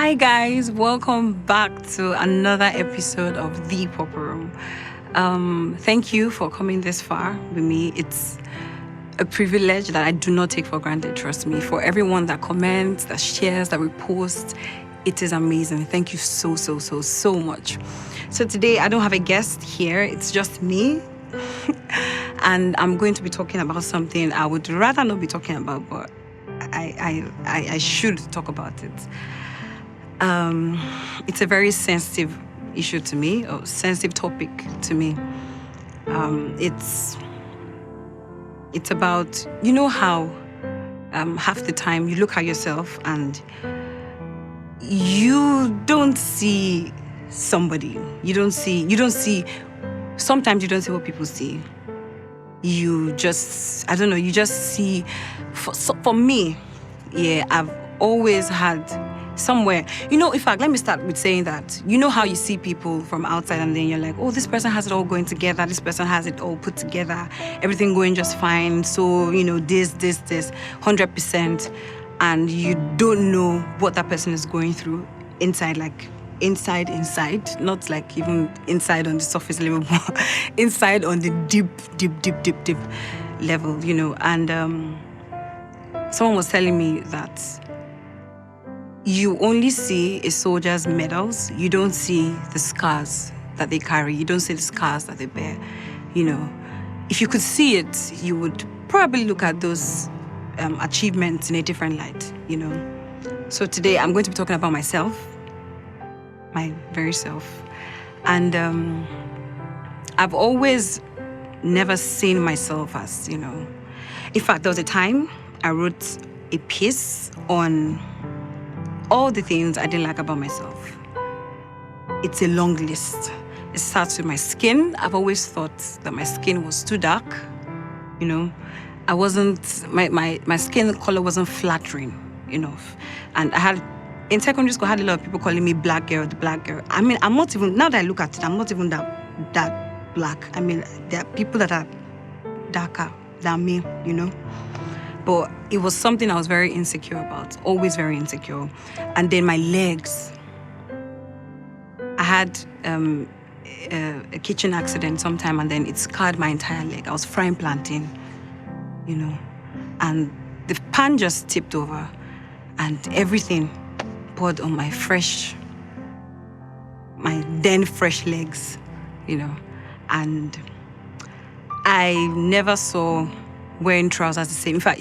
Hi guys, welcome back to another episode of The Popper Room. Thank you for coming this far with me. It's a privilege that I do not take for granted, trust me. For everyone that comments, that shares, that reposts, it is amazing. Thank you so much. So today I don't have a guest here, it's just me. And I'm going to be talking about something I would rather not be talking about, but I should talk about it. It's a very sensitive issue to me, or sensitive topic to me. It's about, you know how half the time you look at yourself and you don't see somebody. You don't see, sometimes you don't see what people see. You just, you just see, for me, yeah, I've always had somewhere, in fact, let me start with saying that, you know how you see people from outside and then you're like, oh, this person has it all going together, this person has it all put together, everything going just fine, so, this, 100%, and you don't know what that person is going through inside, like, inside, not like even inside on the surface level, but inside on the deep level, and someone was telling me that you only see a soldier's medals, you don't see the scars that they carry, you don't see the scars that they bear, If you could see it, you would probably look at those achievements in a different light, So today I'm going to be talking about myself, my very self. And I've always never seen myself as, In fact, there was a time I wrote a piece on all the things I didn't like about myself. It's a long list. It starts with my skin. I've always thought that my skin was too dark. I wasn't, my skin color wasn't flattering enough. And in secondary school, I had a lot of people calling me black girl, the black girl. I mean, I'm not even, now that I look at it, I'm not even that black. I mean, there are people that are darker than me, But it was something I was very insecure about, always very insecure. And then my legs. I had a kitchen accident sometime and then it scarred my entire leg. I was frying plantain, and the pan just tipped over and everything poured on my then fresh legs, and I never saw wearing trousers the same. In fact,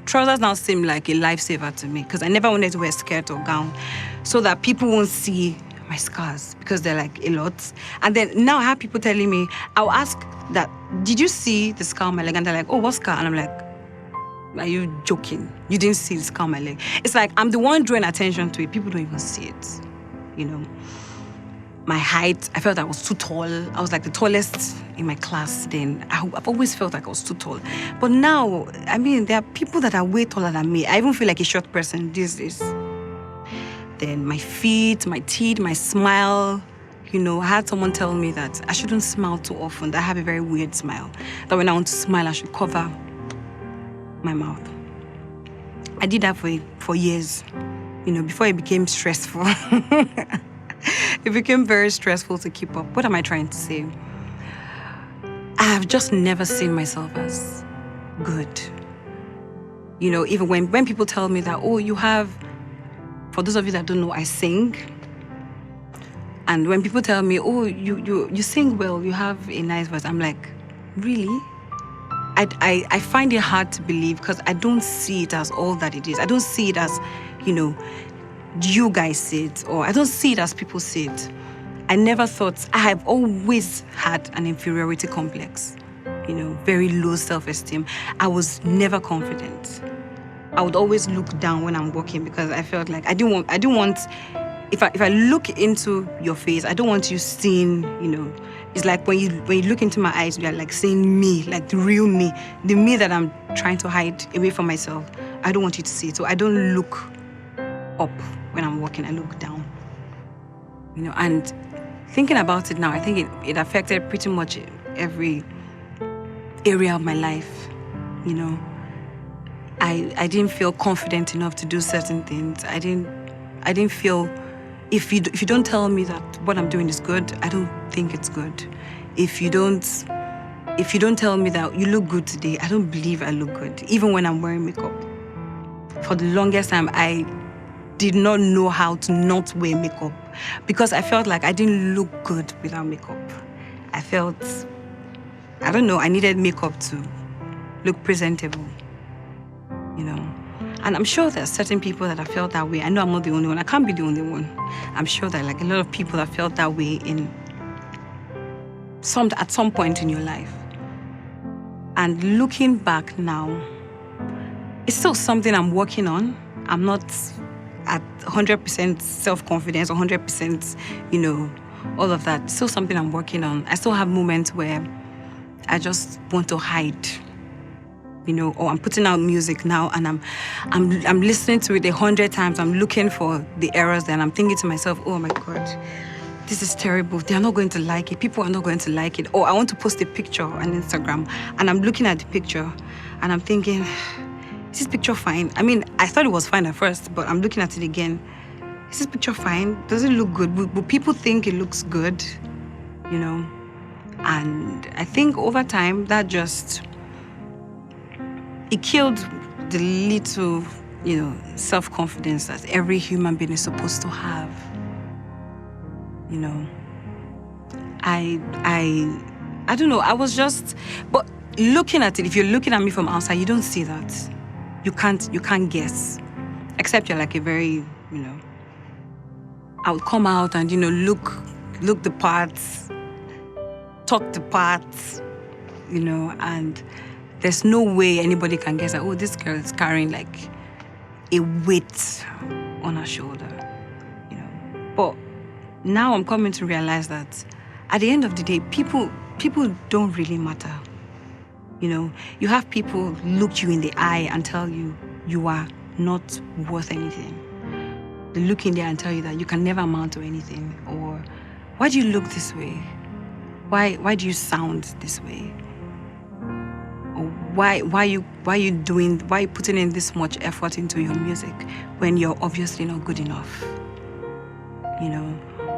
trousers now seem like a lifesaver to me because I never wanted to wear a skirt or gown so that people won't see my scars because they're like a lot. And then now I have people telling me, I'll ask that, did you see the scar on my leg? And they're like, oh, what scar? And I'm like, are you joking? You didn't see the scar on my leg. It's like I'm the one drawing attention to it. People don't even see it, My height, I felt I was too tall. I was like the tallest in my class then. I've always felt like I was too tall. But now, I mean, there are people that are way taller than me. I even feel like a short person these days. Then my feet, my teeth, my smile, I had someone tell me that I shouldn't smile too often, that I have a very weird smile. That when I want to smile, I should cover my mouth. I did that for years, before it became stressful. It became very stressful to keep up. What am I trying to say? I have just never seen myself as good. Even when people tell me that, oh, you have, for those of you that don't know, I sing. And when people tell me, oh, you sing well, you have a nice voice, I'm like, really? I find it hard to believe because I don't see it as all that it is. I don't see it as, you guys see it, or I don't see it as people see it. I never thought, I have always had an inferiority complex, very low self-esteem. I was never confident. I would always look down when I'm walking because I felt like I didn't want, if I look into your face, I don't want you seeing, it's like when you look into my eyes, you're like seeing me, like the real me, the me that I'm trying to hide away from myself. I don't want you to see it. So I don't look up when I'm walking, I look down. And thinking about it now, I think it affected pretty much every area of my life. I didn't feel confident enough to do certain things. I didn't feel if you don't tell me that what I'm doing is good, I don't think it's good. If you don't tell me that you look good today, I don't believe I look good, even when I'm wearing makeup. For the longest time, I did not know how to not wear makeup because I felt like I didn't look good without makeup. I felt, I don't know, I needed makeup to look presentable, you know. And I'm sure there are certain people that have felt that way. I know I'm not the only one. I can't be the only one. I'm sure that like a lot of people have felt that way at some point in your life. And looking back now, it's still something I'm working on. I'm not at 100% self-confidence, 100%, all of that. It's still something I'm working on. I still have moments where I just want to hide, or I'm putting out music now and I'm listening to it 100 times. I'm looking for the errors there and I'm thinking to myself, oh my God, this is terrible. They're not going to like it. People are not going to like it. Or I want to post a picture on Instagram and I'm looking at the picture and I'm thinking, is this picture fine? I mean, I thought it was fine at first, but I'm looking at it again. Is this picture fine? Does it look good? Will people think it looks good? And I think over time, that just, it killed the little, self-confidence that every human being is supposed to have. I don't know, I was just, but looking at it, if you're looking at me from outside, you don't see that. You can't guess, except you're like a very, I would come out and, look the parts, talk the parts, and there's no way anybody can guess that, oh, this girl is carrying like a weight on her shoulder, But now I'm coming to realize that at the end of the day, people don't really matter. You have people look you in the eye and tell you you are not worth anything. They look in there and tell you that you can never amount to anything. Or, why do you look this way? Why do you sound this way? Or why are you putting in this much effort into your music when you're obviously not good enough?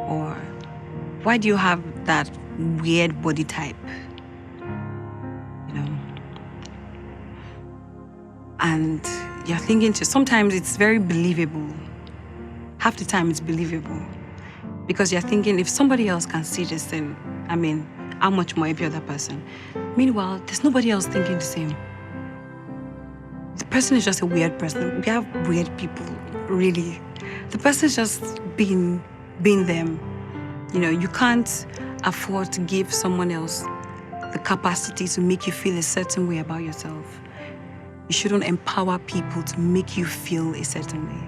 Or why do you have that weird body type? And you're thinking sometimes it's very believable. Half the time it's believable. Because you're thinking, if somebody else can see this, then, how much more every other person? Meanwhile, there's nobody else thinking the same. The person is just a weird person. We have weird people, really. The person is just being them. You can't afford to give someone else the capacity to make you feel a certain way about yourself. You shouldn't empower people to make you feel a certain way.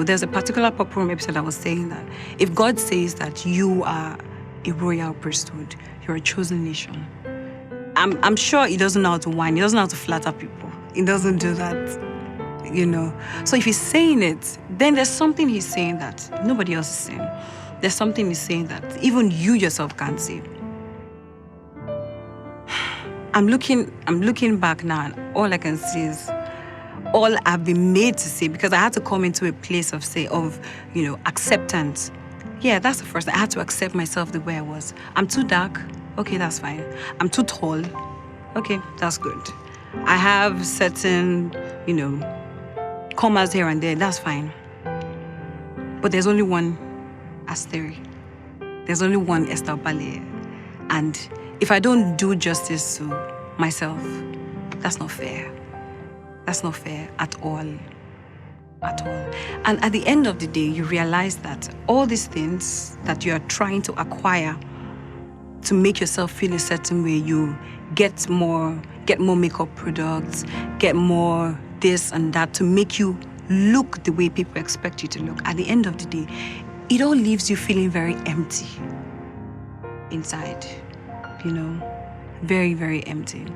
There's a particular Pop Room episode that was saying that if God says that you are a royal priesthood, you're a chosen nation, I'm sure he doesn't know how to whine. He doesn't know how to flatter people. He doesn't do that, So if he's saying it, then there's something he's saying that nobody else is saying. There's something he's saying that even you yourself can't see. I'm looking back now and all I can see is all I've been made to see, because I had to come into a place of acceptance. Yeah, that's the first thing. I had to accept myself the way I was. I'm too dark. Okay, that's fine. I'm too tall. Okay, that's good. I have certain, commas here and there. That's fine. But there's only one ASTERI. There's only one Esther Ballet. And if I don't do justice to myself, that's not fair. That's not fair at all. At all. And at the end of the day, you realize that all these things that you are trying to acquire to make yourself feel a certain way, you get more makeup products, get more this and that to make you look the way people expect you to look. At the end of the day, it all leaves you feeling very empty inside. Very, very empty.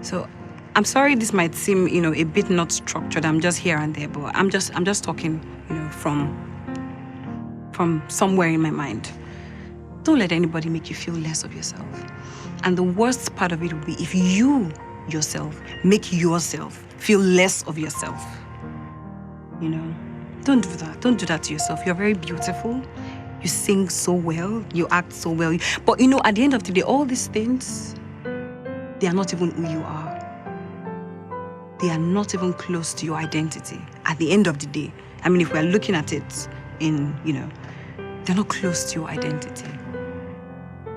So I'm sorry this might seem, a bit not structured. I'm just here and there, but I'm just talking, from somewhere in my mind. Don't let anybody make you feel less of yourself. And the worst part of it will be if you yourself make yourself feel less of yourself. Don't do that. Don't do that to yourself. You're very beautiful. You sing so well. You act so well. But you know, at the end of the day, all these things, they are not even who you are. They are not even close to your identity. At the end of the day, I mean, if we're looking at it in, you know, they're not close to your identity.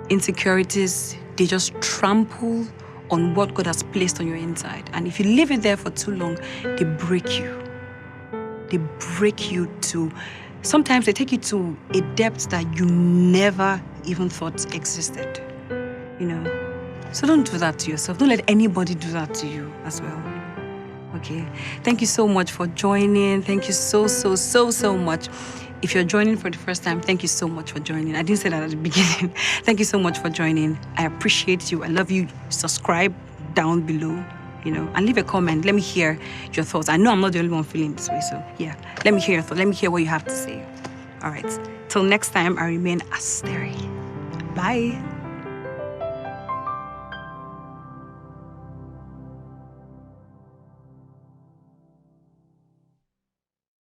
Insecurities, they just trample on what God has placed on your inside. And if you leave it there for too long, they break you. They break you to, sometimes they take you to a depth that you never even thought existed, you know. So don't do that to yourself. Don't let anybody do that to you as well. Okay. Thank you so much for joining. Thank you so much. If you're joining for the first time, thank you so much for joining. I didn't say that at the beginning. Thank you so much for joining. I appreciate you. I love you. Subscribe down below, you know, and leave a comment. Let me hear your thoughts. I know I'm not the only one feeling this way, so yeah. Let me hear your thoughts. Let me hear what you have to say. All right. Till next time, I remain ASTERI. Bye.